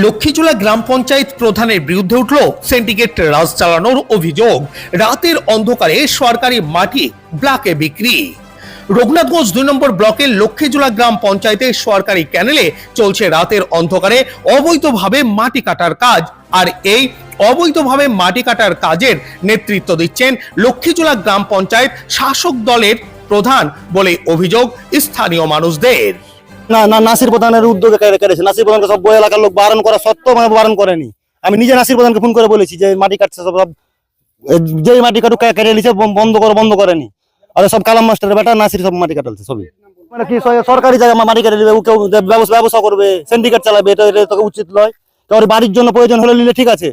লক্ষ্মীজোলা গ্রাম পঞ্চায়েত প্রধানের বিরুদ্ধে উঠল সিন্ডিকেট রাজ চালানোর অভিযোগ। রাতের অন্ধকারে সরকারি মাটি ব্লকে বিক্রি। রঘুনাথগঞ্জ 2 নম্বর ব্লকের লক্ষ্মীজোলা গ্রাম পঞ্চায়েতের সরকারি ক্যানেলে চলছে রাতের অন্ধকারে অবৈধভাবে মাটি কাটার কাজ। আর এই অবৈধভাবে মাটি কাটার কাজের নেতৃত্ব দিচ্ছেন লক্ষ্মীজোলা গ্রাম পঞ্চায়েত শাসক দলের প্রধান বলে অভিযোগ স্থানীয় মানুষদের। না নাসির প্রধানের উদ্যোগে করেছে। নাসির প্রধানকে সব এলাকার লোক বারণ করা সত্ত্বেও বারণ করেনি। আমি নিজে নাসির প্রধানকে ফোন করে বলেছি যে মাটি কাটছে, সব যে মাটি কাটু কেটে নিচ্ছে বন্ধ করেনি। আর সব কালাম মাস্টারের বেটা নাসির সব মাটি কাটালছে সবই। মানে কি সরকারি জায়গা মাটি কেটে নেবে, কেউ ব্যবসা করবে, সিন্ডিকেট চালাবে, এটা তোকে উচিত নয়। তোর বাড়ির জন্য প্রয়োজন হলে নিলে ঠিক আছে।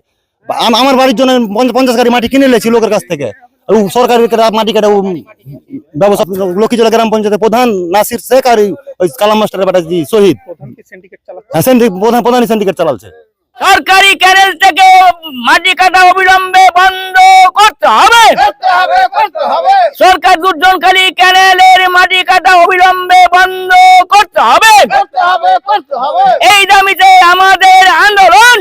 আমার বাড়ির জন্য 50 গাড়ি মাটি কিনে নিয়েছি লোকের কাছ থেকে। সরকারি মাটি কাটা ব্যবস্থা লক্ষ্মীজোলা গ্রাম পঞ্চায়েতের প্রধান নাসির শেখ আর ওই কালাম মাস্টারের বেটা শহীদ প্রধান সিন্ডিকেট চালাচ্ছে। সরকারি ক্যানেল থেকে মাটি কাটা অবিলম্বে বন্ধ করতে হবে। সরকার দুর্জনকারী ক্যানেলের মাটি কাটা অবিলম্বে বন্ধ করতে হবে। এই দাবিতে আমাদের আন্দোলন।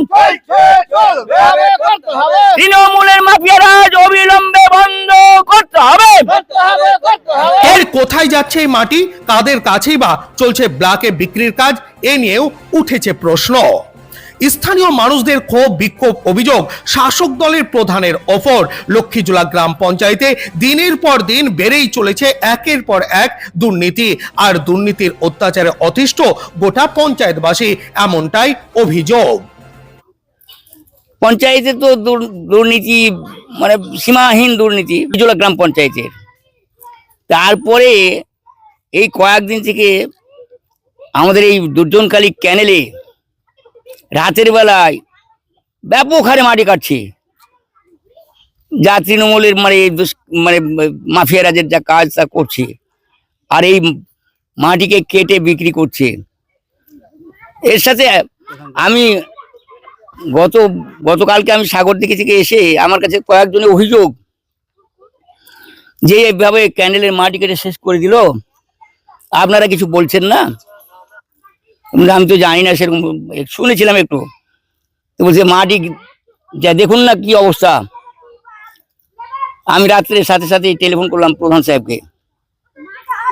তৃণমূলের মাফিয়া রাজ অবিলম্বে বন্ধ করতে হবে। এর কোথায় যাচ্ছে এই মাটি, কাদের কাছেই বা চলছে ব্লকে বিক্রির কাজ, এ নিয়েও উঠেছে প্রশ্ন। স্থানীয় মানুষদের ক্ষোভ বিক্ষোভ অভিযোগ শাসক দলের প্রধানের ওপর। লক্ষ্মীজোলা গ্রাম পঞ্চায়েতে দিনের পর দিন বেড়েই চলেছে একের পর এক দুর্নীতি, আর দুর্নীতির অত্যাচারে অতিষ্ঠ গোটা পঞ্চায়েতবাসী, এমনটাই অভিযোগ। পঞ্চায়েতে তো দুর্নীতি মানে সীমাহীন দুর্নীতি লক্ষ্মীজোলা গ্রাম পঞ্চায়েতের। তারপরে এই কয়েকদিন থেকে আমাদের এই দুর্জনকালী ক্যানেলে রাতের বেলায় ব্যাপক হারে মাটি কাটছে। যা তৃণমূলের মানে মাফিয়া রাজের যা কাজ তা করছে, আর এই মাটিকে কেটে বিক্রি করছে। এর সাথে আমি গতকালকে আমি সাগরদিঘি থেকে এসে আমার কাছে কয়েকজনের অভিযোগ যে এভাবে ক্যানেলের মাটি কেটে শেষ করে দিল, আপনারা কিছু বলছেন না। আমি তো জানি না, সেরকম শুনেছিলাম একটু। তো বলছে মাটি যা দেখুন না কি অবস্থা। আমি রাত্রে সাথে সাথে টেলিফোন করলাম প্রধান সাহেবকে,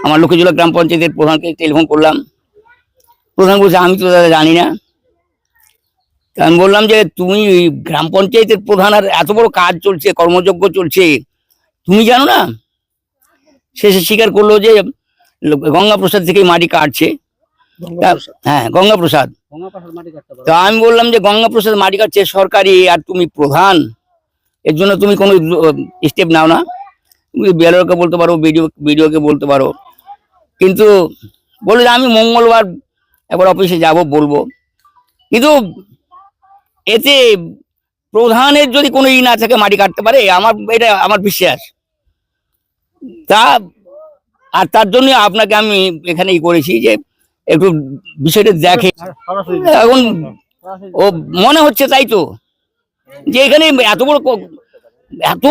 আমার লক্ষ্মীজোলা গ্রাম পঞ্চায়েতের প্রধানকে টেলিফোন করলাম। প্রধান বলছে আমি তো দাদা জানি না। আমি বললাম যে তুমি গ্রাম পঞ্চায়েতের প্রধান, আর এত বড় কাজ চলছে, কর্মযজ্ঞ চলছে, তুমি জানো না? শেষে স্বীকার করলো যে গঙ্গাপ্রসাদ থেকে মাটি কাটছে। হ্যাঁ, গঙ্গাপ্রসাদ। তো আমি বললাম যে গঙ্গাপ্রসাদ মাটি কাটছে সরকারি, আর তুমি প্রধান, এর জন্য তুমি কোনো স্টেপ নাও না? তুমি বিএলওকে বলতে পারো, বিডিওকে বলতে পারো। কিন্তু বলে যে আমি মঙ্গলবার একবার অফিসে যাব, বলবো। কিন্তু এতে প্রধানের যদি কোনো ই না থাকে মাটি কাটতে পারে, এটা আমার বিশ্বাস। আর তার জন্য আপনাকে আমি এখানে করেছি যে একটু বিষয়টা দেখে। এখন ও মনে হচ্ছে তাই তো, যে এখানে এত বড় এত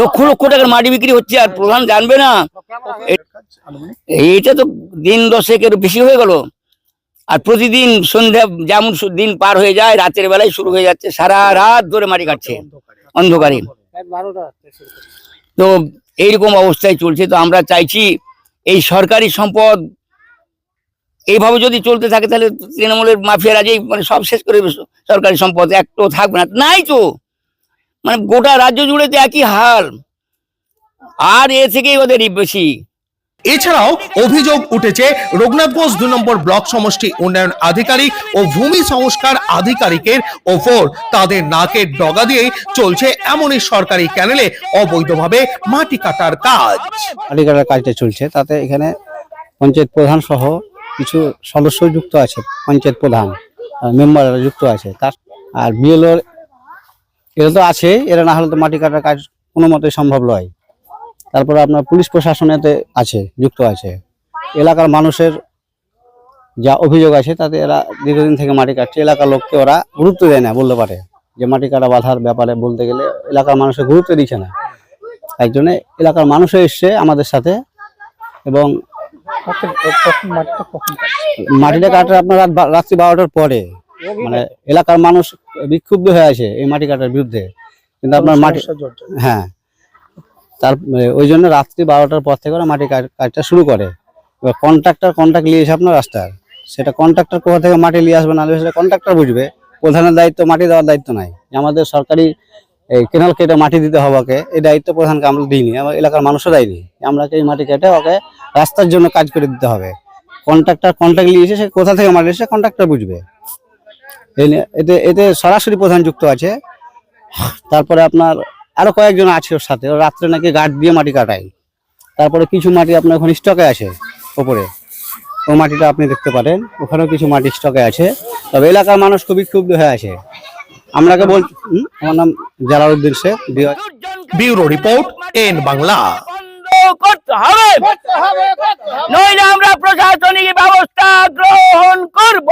লক্ষ লক্ষ টাকার মাটি বিক্রি হচ্ছে, আর প্রধান জানবে না? এইটা তো দিন 10 বেশি হয়ে গেল। আর প্রতিদিন সন্ধ্যা যেমন দিন পার হয়ে যায়, রাতের বেলায় শুরু হয়ে যাচ্ছে, সারা রাত ধরে মাটি কাটছে অন্ধকারে। তো এইরকম অবস্থায় চলছে। তো আমরা চাইছি এই সরকারি সম্পদ এইভাবে যদি চলতে থাকে, তাহলে তৃণমূলের মাফিয়ারা যেই মানে সব শেষ করে দেবে। সরকারি সম্পদ একটাও থাকবে না, নাই তো। মানে গোটা রাজ্য জুড়ে তো একই হাল, আর এ থেকেই ওদের বেশি। এছাড়াও অভিযোগ উঠেছে রঘুনাথগঞ্জ 2 নম্বর ব্লক সমষ্টি উন্নয়ন আধিকারিক ও ভূমি সংস্কার আধিকারিকের ওপর। তাদের নাকের ডগা দিয়ে চলছে এমনই সরকারি ক্যানেলে অবৈধভাবে মাটি কাটার কাজ। মাটি কাটার কাজটা চলছে, তাতে এখানে পঞ্চায়েত প্রধান সহ কিছু সদস্য যুক্ত আছে, পঞ্চায়েত প্রধান মেম্বাররা যুক্ত আছে। তার আর বিএলও এরা তো আছে, এরা না হলে তো মাটি কাটার কাজ কোনো মতে সম্ভব নয়। তারপরে আপনার পুলিশ প্রশাসনেতে আছে, যুক্ত আছে। এলাকার মানুষের যা অভিযোগ আছে তাতে এরা দীর্ঘদিন থেকে মাটি কাটছে। এলাকার লোককে ওরা গুরুত্ব দেয় না বলতে পারে, যে মাটি কাটা বাধার ব্যাপারে বলতে গেলে এলাকার মানুষের গুরুত্ব দিচ্ছে না। তাই জন্য এলাকার মানুষও এসছে আমাদের সাথে, এবং মাটিটা কাটা আপনার রাত্রি 12টার পরে। মানে এলাকার মানুষ বিক্ষুব্ধ হয়ে আছে এই মাটি কাটার বিরুদ্ধে, কিন্তু আপনার মাটি, হ্যাঁ, তার ওই জন্য রাত্রি 12টার পর থেকে ওরা মাটি কাজটা শুরু করে। এবার কন্ট্রাক্ট নিয়ে এসে আপনার রাস্তার, সেটা কন্ট্রাক্টর কোথা থেকে মাটি নিয়ে আসবে না আসবে সেটা কন্ট্রাক্টর বুঝবে। প্রধানের দায়িত্ব মাটি দেওয়ার দায়িত্ব নাই। আমাদের সরকারি এই কেনাল কেটে মাটি দিতে হবে ওকে, এই দায়িত্ব প্রধানকে আমরা দিইনি, আমার এলাকার মানুষও দেয়নি। আমরা এই মাটি কেটে ওকে রাস্তার জন্য কাজ করে দিতে হবে। কন্ট্রাক্ট নিয়ে এসে সে কোথা থেকে মাটি এসে কন্ট্রাক্টর বুঝবে। এতে এতে সরাসরি প্রধান যুক্ত আছে। তারপরে আপনার আরো কয়েকজন আছে ওর সাথে, ও রাত্রে নাকি গার্ড দিয়ে মাটি কাটায়। তারপরে কিছু মাটি আপনার ওখানে স্টকে আছে ওপরে, ও মাটিটা আপনি দেখতে পারেন, ওখানেও কিছু মাটি স্টকে আছে। তবে এলাকার মানুষ খুবই ক্ষুব্ধ হয়ে আছে। আপনাকে বল, আমার নাম Jalaluddin Sheikh. Bureau report, N Bangla. করতে হবে, নইলে আমরা প্রশাসনিক ব্যবস্থা গ্রহণ করব।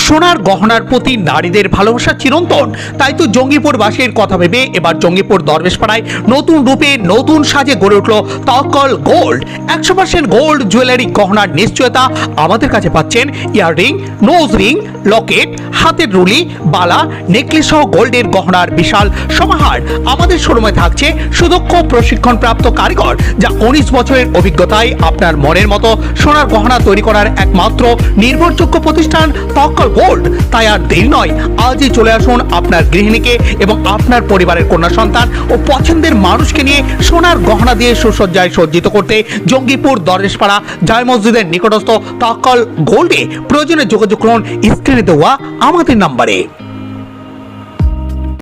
সোনার গহনার প্রতি নারীদের ভালোবাসা চিরন্তন, তাই তো জঙ্গিপুরবাসীর কথা ভেবে এবার জঙ্গিপুর দরবেশপাড়ায় নতুন রূপে নতুন সাজে গড়ে উঠল তওয়াক্কল গোল্ড। 100% গোল্ড জুয়েলারি গহনার নিশ্চয়তা আমাদের কাছে পাচ্ছেন ইয়াররিং, নোজ রিং, লকেট, হাতের রুলি, বালা, নেকলেস সহ গোল্ডের গহনার বিশাল সমাহার। আমাদের শোরুমে থাকছে সুদক্ষ প্রশিক্ষণপ্রাপ্ত কারিগর, যা 19 বছরের অভিজ্ঞতায় আপনার মনের মতো সোনার গহনা তৈরি করার একমাত্র নির্ভরযোগ্য প্রতিষ্ঠান তওয়াক্কল গোল্ড। তাই আর দেরি নয়, আজই চলে আসুন আপনার গৃহিণীকে এবং আপনার পরিবারের কন্যা সন্তান ও পছন্দের মানুষকে নিয়ে সোনার গহনা দিয়ে সুসজ্জায় সজ্জিত করতে জঙ্গিপুর দরবেশপাড়া জায় মসজিদের নিকটস্থ তওয়াক্কল গোল্ডে। প্রয়োজনে যোগাযোগ করুন স্ক্রিনে দেওয়া আমাদের নাম্বারে।